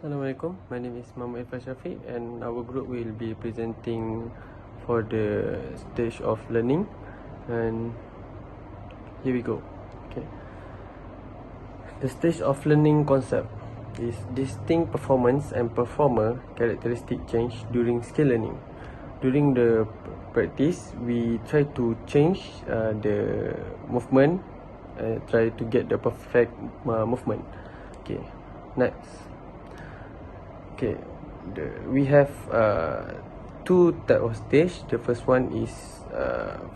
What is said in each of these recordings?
Assalamualaikum, my name is Muhammad IRFAN and our group will be presenting for the stage of learning, and here we go. Okay, the stage of learning concept is distinct performance and performer characteristic change during skill learning. During the practice, we try to change the movement, try to get the perfect movement. Okay, next. Okay, we have two type of stage. The first one is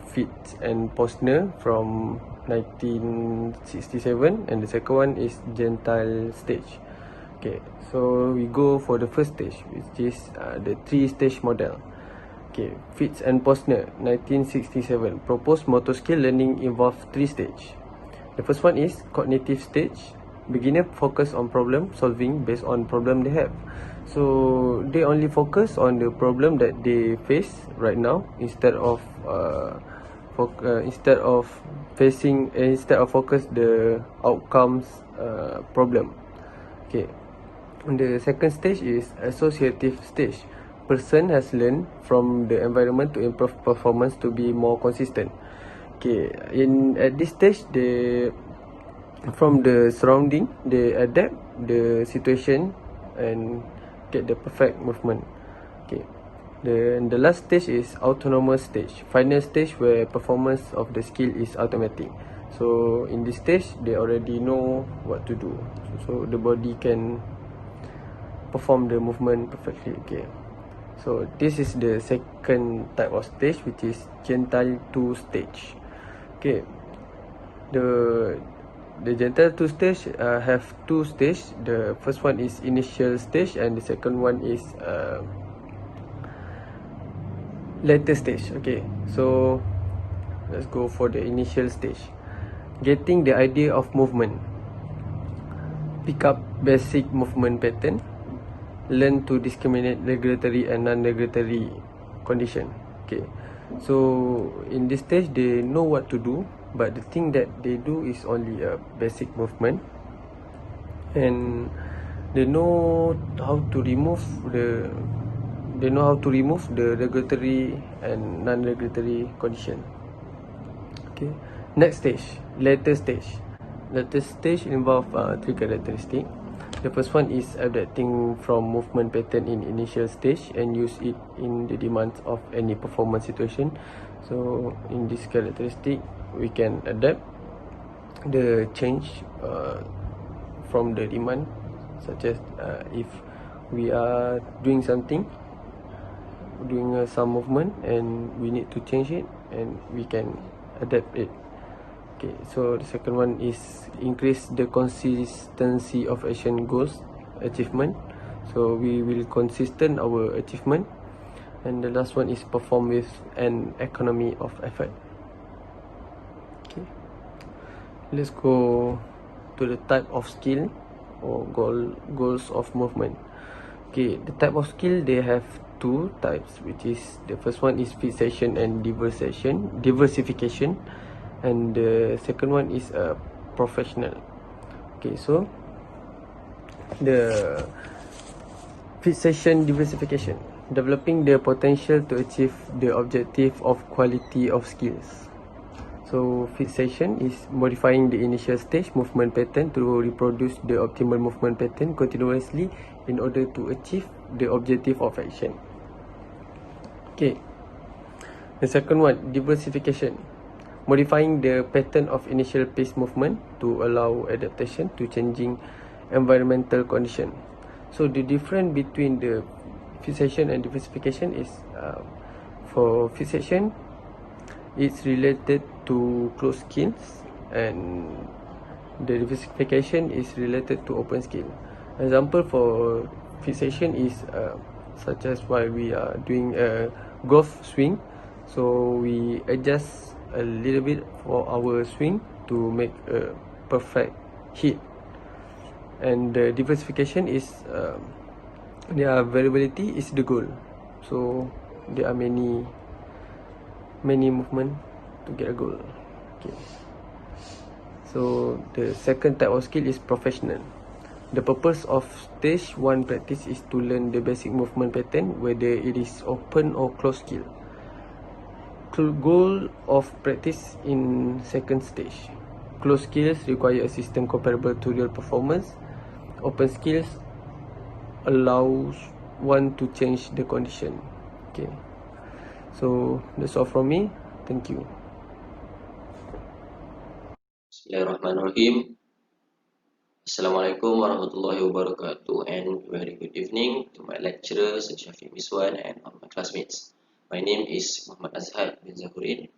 fit and Posner from 1967, and the second one is gentile stage. Okay, so we go for the first stage, which is the 3-stage model. Okay, Fitz and Posner 1967 proposed motor skill learning involve 3 stages. The first one is cognitive stage. Beginner focus on problem solving based on problem they have. So they only focus on the problem that they face right now instead of focus the outcomes problem. Okay. And the second stage is associative stage. Person has learned from the environment to improve performance to be more consistent. Okay, at this stage, from the surrounding, they adapt the situation and get the perfect movement. Okay, the last stage is autonomous stage, final stage where performance of the skill is automatic. So in this stage, they already know what to do, so the body can perform the movement perfectly. Okay, so this is the second type of stage, which is gentile 2 stage. Okay, the gentile 2 stage have 2 stages. The first one is initial stage and the second one is later stage. Okay, so let's go for the initial stage. Getting the idea of movement, pick up basic movement pattern, learn to discriminate regulatory and non-regulatory condition. Okay, so in this stage they know what to do, but the thing that they do is only a basic movement, and they know how to remove the regulatory and non-regulatory condition. Okay, next stage, later stage. Later stage involve 3 characteristics. The first one is adapting from movement pattern in initial stage and use it in the demands of any performance situation. So in this characteristic, we can adapt the change from the demand, such as if we are doing something, doing some movement, and we need to change it, and we can adapt it. Okay, so the second one is increase the consistency of action goals achievement. So we will consistent our achievement. And the last one is perform with an economy of effort. Okay, let's go to the type of skill or goals of movement. Okay, the type of skill, they have 2 types, which is the first one is fixation and diversification, and the second one is professional. Okay, so the fixation diversification, developing the potential to achieve the objective of quality of skills. So fixation is modifying the initial stage movement pattern to reproduce the optimal movement pattern continuously in order to achieve the objective of action. Okay, the second one, diversification, modifying the pattern of initial pace movement to allow adaptation to changing environmental condition. So the difference between the fixation and diversification is for fixation, it's related to closed skills, and the diversification is related to open skill. Example for fixation is such as while we are doing a golf swing, so we adjust a little bit for our swing to make a perfect hit. And the diversification is their variability is the goal, so there are many movement to get a goal. Okay, so the second type of skill is professional. The purpose of stage 1 practice is to learn the basic movement pattern, whether it is open or closed skill. Goal of practice in second stage. Closed skills require a system comparable to real performance. Open skills allows one to change the condition. Okay, so that's all from me. Thank you. Bismillahirrahmanirrahim. Assalamualaikum warahmatullahi wabarakatuh, and very good evening to my lecturers, Shafi Miswan, and all my classmates. My name is Muhammad AZHAD bin Zahurin.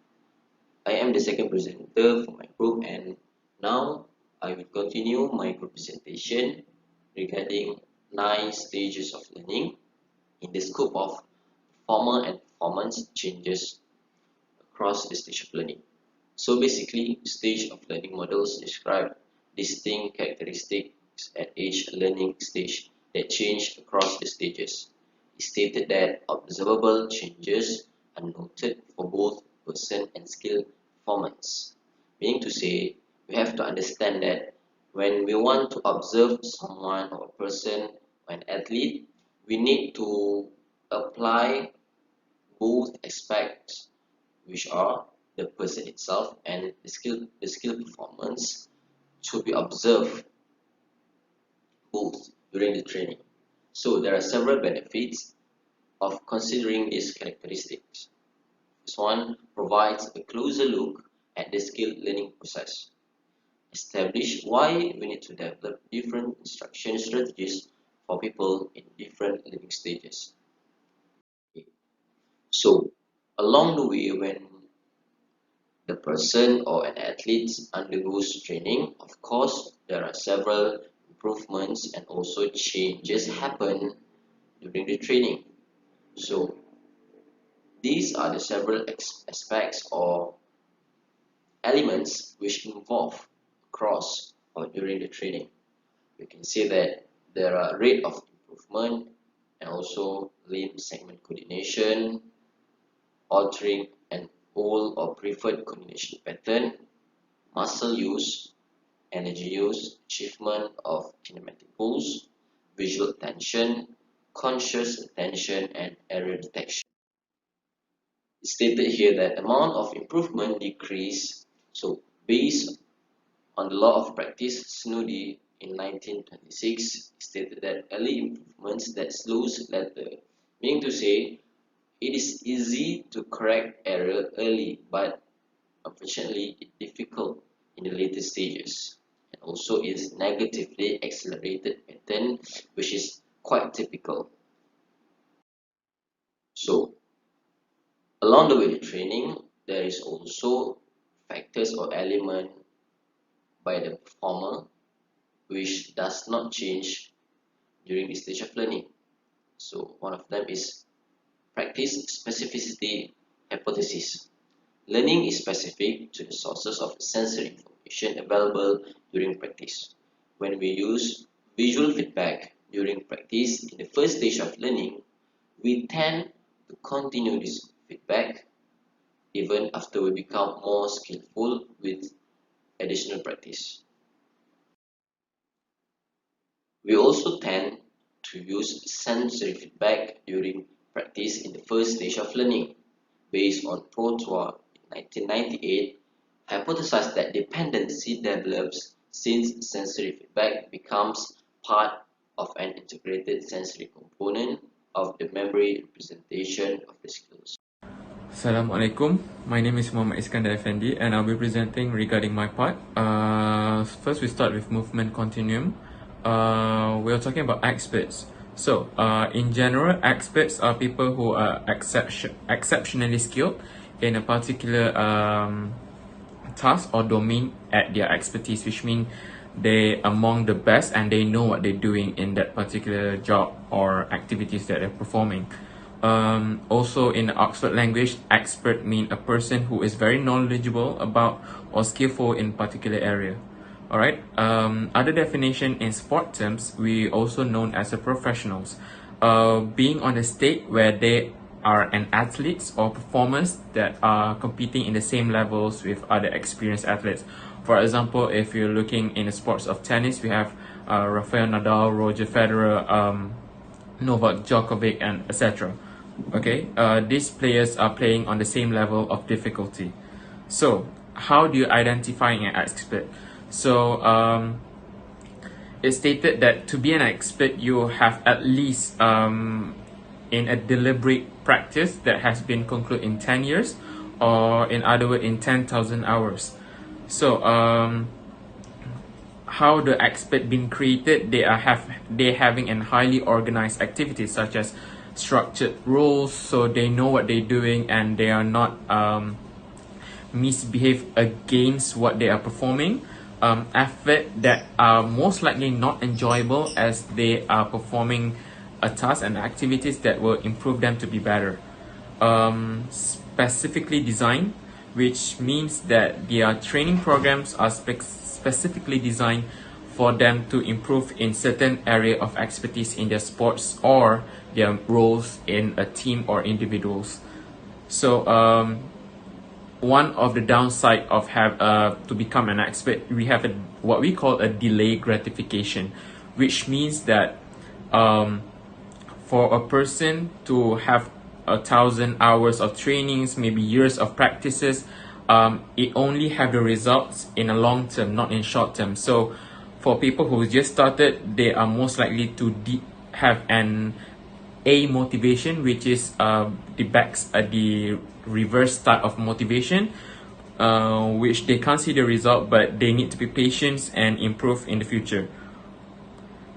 I am the second presenter for my group, and now I will continue my group presentation regarding 9 stages of learning in the scope of formal and performance changes across the stage of learning. So basically, stage of learning models describe distinct characteristics at each learning stage that change across the stages. It stated that observable changes are noted for both person and skill performance. Meaning to say, we have to understand that when we want to observe someone or a person or an athlete, we need to apply both aspects, which are the person itself and the skill performance, to be observed both during the training. So there are several benefits of considering these characteristics. This one provides a closer look at the skill learning process. Establish why we need to develop different instruction strategies for people in different learning stages. So along the way, when the person or an athlete undergoes training, of course, there are several improvements and also changes happen during the training. So these are the several aspects or elements which involve across or during the training. We can say that there are rate of improvement and also limb segment coordination, altering an old or preferred coordination pattern, muscle use, energy use, achievement of kinematic goals, visual attention, conscious attention, and error detection. It's stated here that amount of improvement decrease. So based on the law of practice, Snoddy in 1926 stated that early improvements that slows later, meaning to say it is easy to correct error early, but unfortunately it's difficult in the later stages, and also is negatively accelerated pattern, which is quite typical. So along the way to training, there is also factors or element by the performer which does not change during the stage of learning. So one of them is practice specificity hypothesis. Learning is specific to the sources of sensory information available during practice. When we use visual feedback during practice in the first stage of learning, we tend to continue this feedback even after we become more skillful with additional practice. We also tend to use sensory feedback during practice in the first stage of learning. Based on Protois in 1998, hypothesized that dependency develops since sensory feedback becomes part of an integrated sensory component of the memory representation of the skills. Assalamualaikum, my name is Muhammad Iskandar Effendi and I'll be presenting regarding my part. First we start with movement continuum. We're talking about experts. So, in general, experts are people who are exceptionally skilled in a particular task or domain at their expertise, which means they are among the best and they know what they're doing in that particular job or activities that they're performing. Also in the Oxford language, expert means a person who is very knowledgeable about or skillful in particular area. Alright, other definition in sport terms, we also known as a professionals, being on the state where they are an athletes or performers that are competing in the same levels with other experienced athletes. For example, if you're looking in the sports of tennis, we have Rafael Nadal, Roger Federer, Novak Djokovic, and etc. Okay, these players are playing on the same level of difficulty. So, how do you identify an expert? So, it's stated that to be an expert, you have at least in a deliberate practice that has been concluded in 10 years, or in other words, in 10,000 hours. So, how the expert been created? They having a highly organized activities such as structured roles, so they know what they're doing and they are not misbehave against what they are performing. Effort that are most likely not enjoyable as they are performing a task and activities that will improve them to be better. Specifically designed, which means that their training programs are specifically designed for them to improve in certain area of expertise in their sports or their roles in a team or individuals. So one of the downside of to become an expert, we have what we call a delayed gratification, which means that for a person to have 1,000 hours of trainings, maybe years of practices, it only have the results in a long term, not in short term. So for people who just started, they are most likely to have an A motivation, which is the reverse type of motivation, which they can't see the result, but they need to be patient and improve in the future.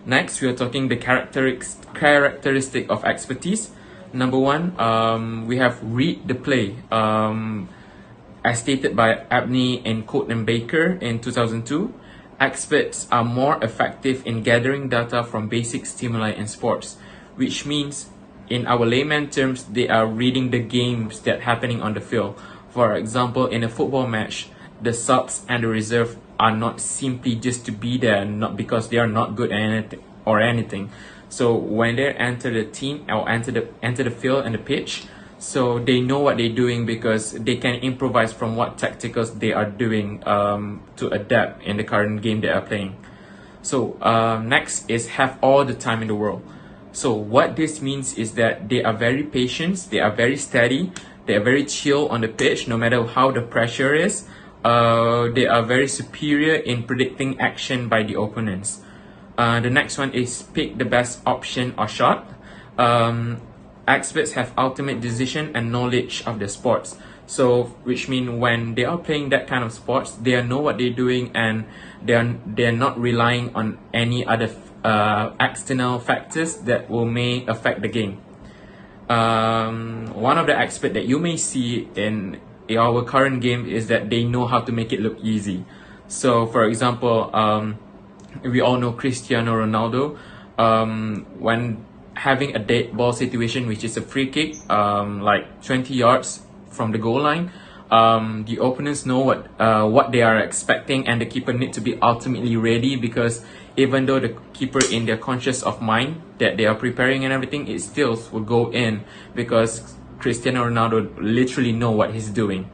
Next, we are talking the characteristic of expertise. Number one, we have read the play. As stated by Abney and Coate and Baker in 2002, experts are more effective in gathering data from basic stimuli in sports, which means, in our layman terms, they are reading the games that happening on the field. For example, in a football match, the subs and the reserve are not simply just to be there, not because they are not good at anything. So when they enter the team or enter the field and the pitch, so they know what they're doing because they can improvise from what tacticals they are doing to adapt in the current game they are playing. So next is have all the time in the world. So what this means is that they are very patient, they are very steady, they are very chill on the pitch no matter how the pressure is. They are very superior in predicting action by the opponents. The next one is pick the best option or shot. Experts have ultimate decision and knowledge of the sports. So which means when they are playing that kind of sports, they know what they're doing and they're not relying on any other external factors that may affect the game. One of the experts that you may see in our current game is that they know how to make it look easy. So for example, we all know Cristiano Ronaldo. When having a dead ball situation, which is a free kick, like 20 yards from the goal line, the opponents know what they are expecting, and the keeper need to be ultimately ready, because even though the keeper in their conscious of mind that they are preparing and everything, it still will go in because Cristiano Ronaldo literally know what he's doing.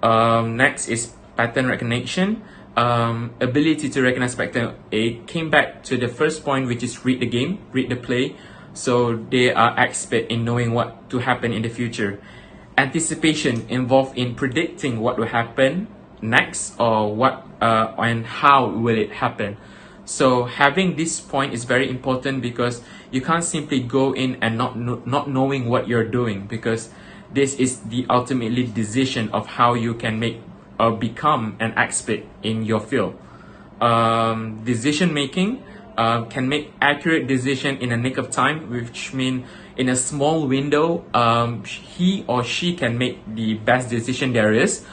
Next is pattern recognition. Ability to recognize pattern. It came back to the first point, which is read the game, read the play. So they are expert in knowing what to happen in the future. Anticipation involved in predicting what will happen next, or what and how will it happen. So having this point is very important, because you can't simply go in and not knowing what you're doing, because this is the ultimately decision of how you can make or become an expert in your field. Decision making can make accurate decision in a nick of time, which means in a small window, he or she can make the best decision there is,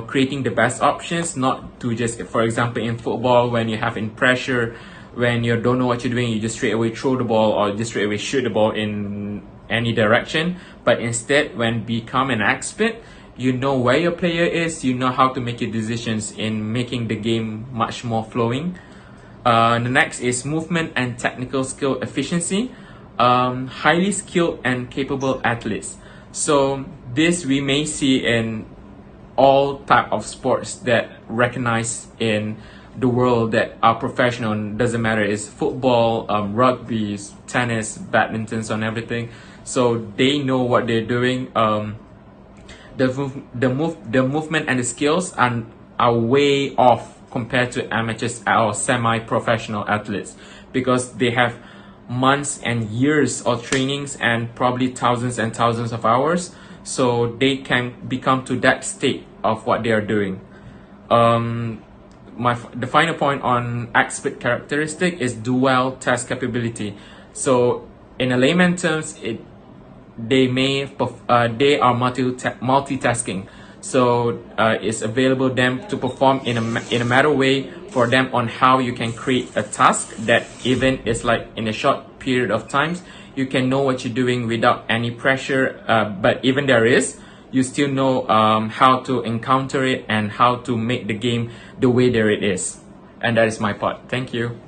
creating the best options, not to just, for example, in football, when you have in pressure, when you don't know what you're doing, you just straight away throw the ball or just straight away shoot the ball in any direction. But instead, when become an expert, you know where your player is, you know how to make your decisions in making the game much more flowing. The next is movement and technical skill efficiency. Highly skilled and capable athletes. So this we may see in all type of sports that recognize in the world that are professional. Doesn't matter, it's football, rugby, tennis, badminton, and everything. So they know what they're doing. The movement and the skills are way off compared to amateurs or semi-professional athletes, because they have months and years of trainings and probably thousands and thousands of hours, so they can become to that state of what they are doing. The final point on expert characteristic is dual task capability. So in a layman terms, they are multitasking. So it's available them to perform in a matter way for them on how you can create a task that even is like in a short period of times, you can know what you're doing without any pressure. But even there is, you still know how to encounter it and how to make the game the way there it is. And that is my part. Thank you.